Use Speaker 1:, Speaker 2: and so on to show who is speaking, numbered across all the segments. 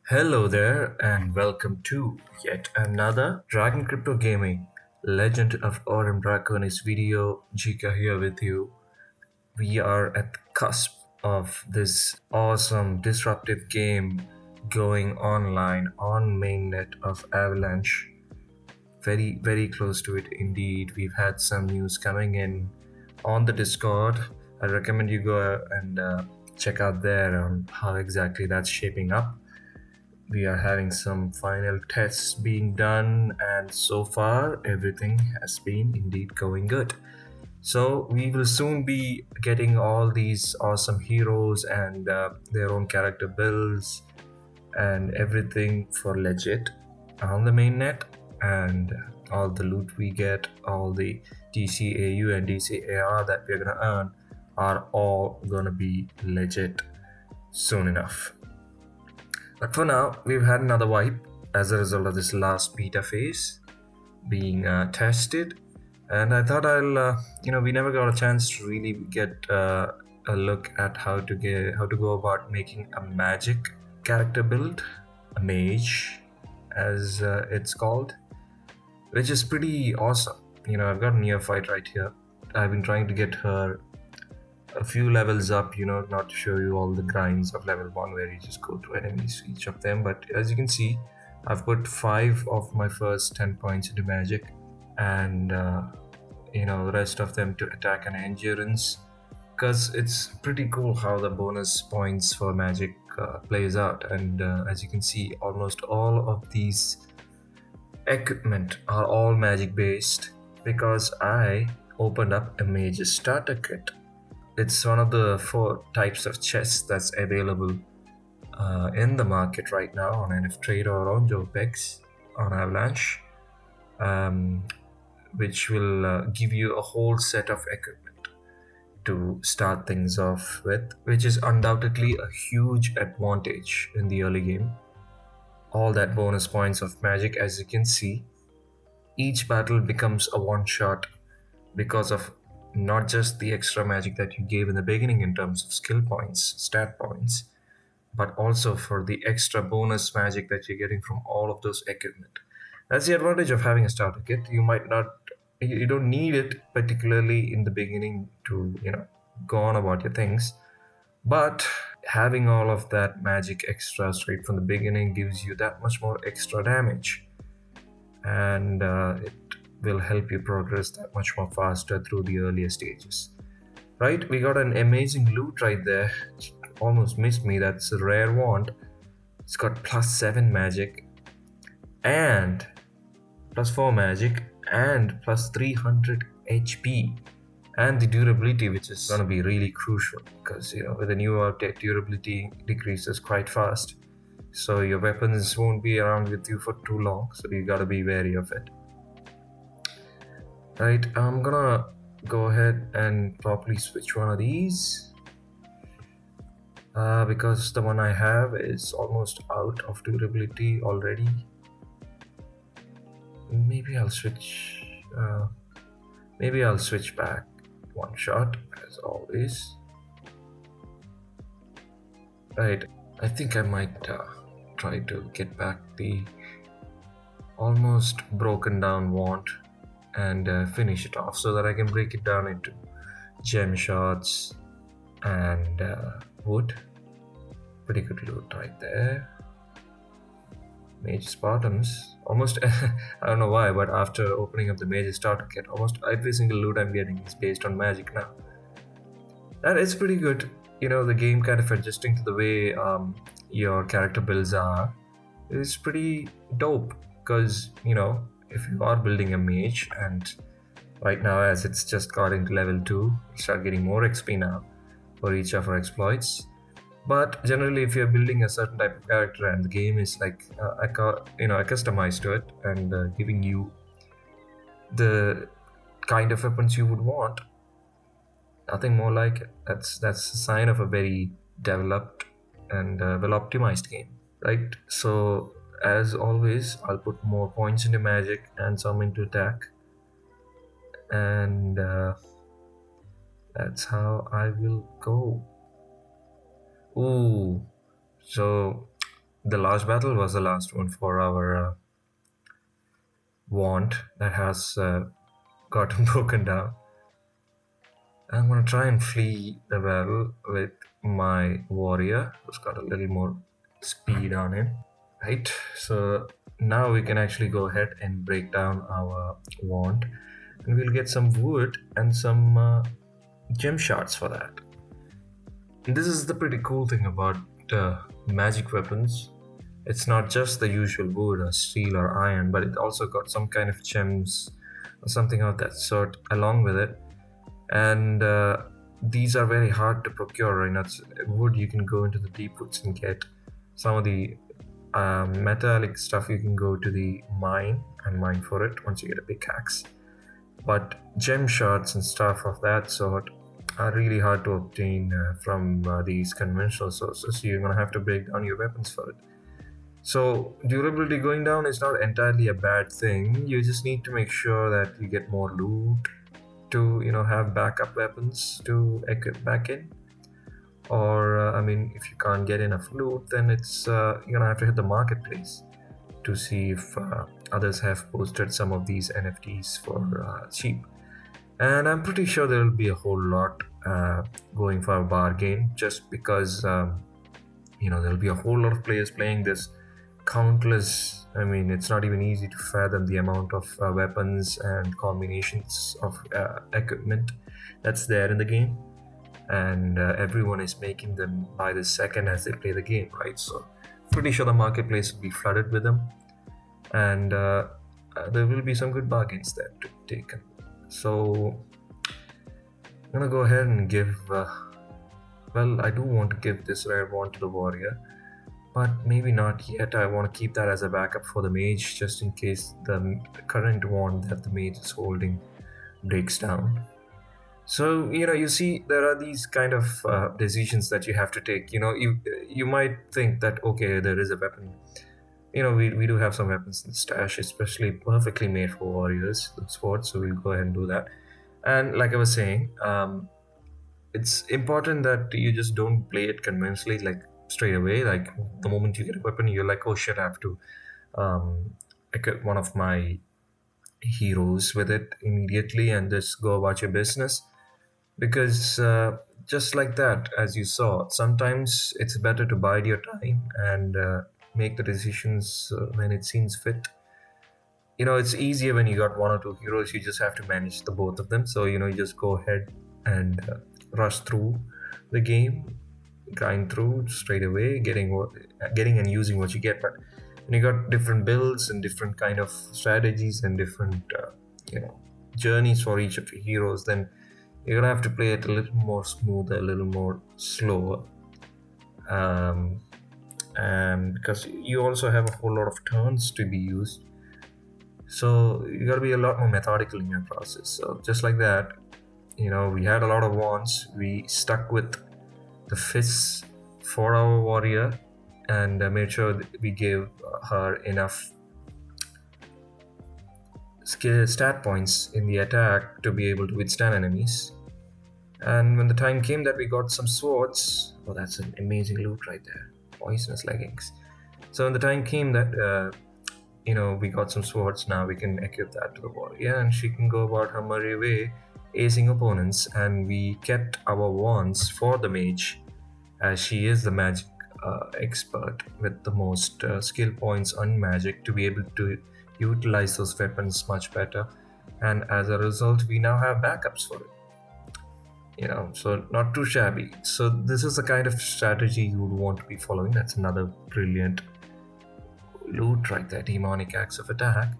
Speaker 1: Hello there, and welcome to yet another Dragon Crypto Gaming Legend of Aurum Draconis video. Jika here with you. We are at the cusp of this awesome disruptive game going online on mainnet of Avalanche. Very close to it indeed. We've had some news coming in on the Discord. I recommend you go and check out there on how exactly that's shaping up. We are having some final tests being done, and so far everything has been indeed going good. So we will soon be getting all these awesome heroes and their own character builds and everything for legit on the mainnet, and all the loot we get, all the DCAU and DCAR that we're gonna earn are all gonna be legit soon enough. But for now, we've had another wipe as a result of this last beta phase being tested, and I thought we never got a chance to really get a look at how to go about making a magic character build, a mage, as it's called, which is pretty awesome. I've got a neophyte right here. I've been trying to get her a few levels up, not to show you all the grinds of level 1 where you just go to enemies, each of them. But as you can see, I've put 5 of my first 10 points into magic, and the rest of them to attack and endurance, because it's pretty cool how the bonus points for magic plays out. And as you can see, almost all of these equipment are all magic based because I opened up a mage starter kit. It's one of the 4 types of chests that's available in the market right now on NF Trader or on JoePex on Avalanche, which will give you a whole set of equipment to start things off with, which is undoubtedly a huge advantage in the early game. All that bonus points of magic, as you can see, each battle becomes a one-shot because of not just the extra magic that you gave in the beginning in terms of skill points, stat points, but also for the extra bonus magic that you're getting from all of those equipment. That's the advantage of having a starter kit. You don't need it particularly in the beginning to, go on about your things, but having all of that magic extra straight from the beginning gives you that much more extra damage, and it will help you progress that much more faster through the earlier stages. Right, we got an amazing loot right there. Almost missed me. That's a rare wand. It's got +7 magic and +4 magic and +300 HP, and the durability, which is gonna be really crucial because with the new update, durability decreases quite fast, so your weapons won't be around with you for too long, so you gotta be wary of it. Right, I'm gonna go ahead and probably switch one of these because the one I have is almost out of durability already. Maybe I'll switch back one shot as always. Right, I think I might try to get back the almost broken down wand and finish it off so that I can break it down into gem shots and wood. Pretty good loot right there. Mage Spartans. Almost, I don't know why, but after opening up the Mage starter kit, almost every single loot I'm getting is based on magic now. And it's pretty good. The game kind of adjusting to the way your character builds are is pretty dope because, if you are building a mage, and right now as it's just got into level 2, you start getting more XP now for each of our exploits. But generally, if you're building a certain type of character and the game is like customized to it and giving you the kind of weapons you would want, nothing more like it. That's a sign of a very developed and well optimized game, right? So as always, I'll put more points into magic and some into attack, and that's how I will go. Ooh, so the last battle was the last one for our wand that has gotten broken down. I'm gonna try and flee the battle with my warrior who's got a little more speed on him. Right, so now we can actually go ahead and break down our wand, and we'll get some wood and some gem shards for that. And this is the pretty cool thing about magic weapons. It's not just the usual wood or steel or iron, but it also got some kind of gems or something of that sort along with it. And these are very hard to procure. Right now, wood you can go into the deep woods and get. Some of the metallic stuff you can go to the mine and mine for it once you get a pickaxe. But gem shards and stuff of that sort are really hard to obtain from these conventional sources. You're gonna have to break down your weapons for it. So durability going down is not entirely a bad thing. You just need to make sure that you get more loot to have backup weapons to equip back in. Or I mean, if you can't get enough loot, then it's you're gonna have to hit the marketplace to see if others have posted some of these NFTs for cheap. And I'm pretty sure there will be a whole lot going for a bargain, just because there'll be a whole lot of players playing this. Countless, I mean, it's not even easy to fathom the amount of weapons and combinations of equipment that's there in the game, and everyone is making them by the second as they play the game, right? So pretty sure the marketplace will be flooded with them, and there will be some good bargains there to be taken. So I'm gonna go ahead and give I do want to give this rare wand to the warrior, but maybe not yet. I want to keep that as a backup for the mage, just in case the current wand that the mage is holding breaks down. So you see, there are these kind of decisions that you have to take. You might think that, okay, there is a weapon. We do have some weapons in the stash, especially perfectly made for warriors, the swords. So we'll go ahead and do that. And like I was saying, it's important that you just don't play it conventionally, like straight away. Like the moment you get a weapon, you're like, oh shit, I have to equip one of my heroes with it immediately and just go about your business. Because just like that, as you saw, sometimes it's better to bide your time and make the decisions when it seems fit. It's easier when you got one or two heroes. You just have to manage the both of them. So you just go ahead and rush through the game, grind through straight away, getting and using what you get. But when you got different builds and different kind of strategies and different journeys for each of your heroes, then you're gonna have to play it a little more smoother, a little more slower, and because you also have a whole lot of turns to be used, so you gotta be a lot more methodical in your process. So just like that, we had a lot of wands. We stuck with the fists for our warrior and made sure that we gave her enough stat points in the attack to be able to withstand enemies. And when the time came that we got some swords, oh, that's an amazing loot right there, poisonous leggings. So when the time came that we got some swords, now we can equip that to the warrior and she can go about her merry way acing opponents. And we kept our wands for the mage, as she is the magic expert with the most skill points on magic to be able to utilize those weapons much better. And as a result, we now have backups for it. So not too shabby. So this is the kind of strategy you would want to be following. That's another brilliant loot right there, demonic axe of attack.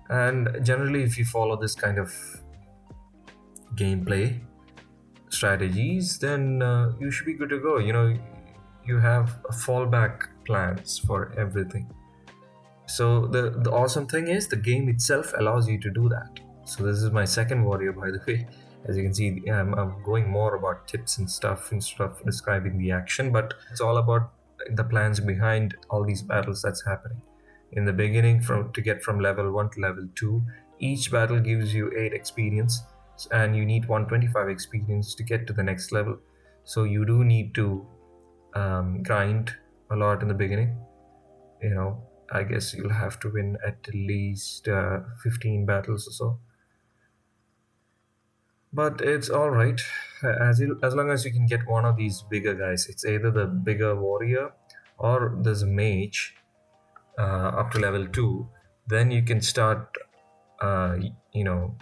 Speaker 1: And generally, if you follow this kind of gameplay strategies, then you should be good to go. You have fallback plans for everything. So the awesome thing is the game itself allows you to do that. So this is my second warrior, by the way. As you can see, I'm going more about tips and stuff instead of describing the action, but it's all about the plans behind all these battles that's happening. In the beginning, to get from level 1 to level 2, each battle gives you 8 experience, and you need 125 experience to get to the next level. So you do need to grind a lot in the beginning. I guess you'll have to win at least 15 battles or so. But it's all right, as long as you can get one of these bigger guys. It's either the bigger warrior or there's a mage up to level 2. Then you can start, uh, you know,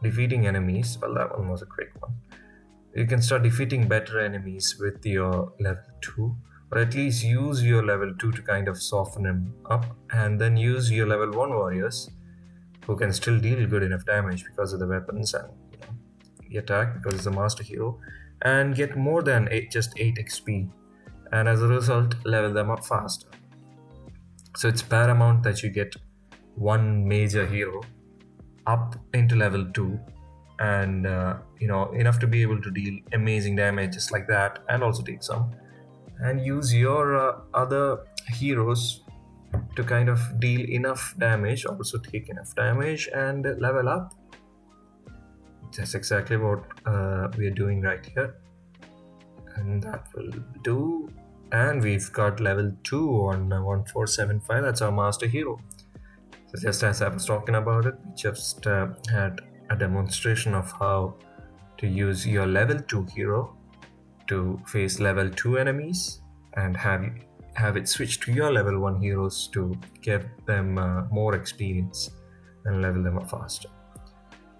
Speaker 1: defeating enemies. Well, that one was a quick one. You can start defeating better enemies with your level 2, or at least use your level 2 to kind of soften them up, and then use your level 1 warriors who can still deal good enough damage because of the weapons and the attack, because it's a master hero, and get more than just 8 XP, and as a result level them up faster. So it's paramount that you get one major hero up into level 2, and enough to be able to deal amazing damage just like that, and also take some, and use your other heroes to kind of deal enough damage, also take enough damage and level up. That's exactly what we are doing right here, and that will do. And we've got level 2 on 1475. That's our master hero. So just as I was talking about it, we just had a demonstration of how to use your level 2 hero to face level 2 enemies, and have it switch to your level 1 heroes to give them more experience and level them up faster.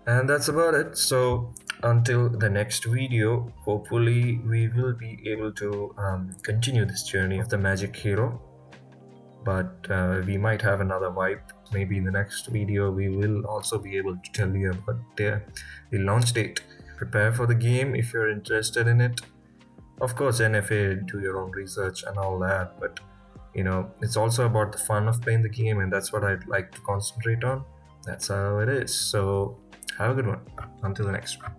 Speaker 1: And that's about it. So until the next video, hopefully we will be able to continue this journey of the magic hero, but we might have another wipe. Maybe in the next video we will also be able to tell you about the launch date. Prepare for the game if you're interested in it. Of course, NFA, do your own research and all that, but it's also about the fun of playing the game, and that's what I'd like to concentrate on. That's how it is. So have a good one. Until the next one.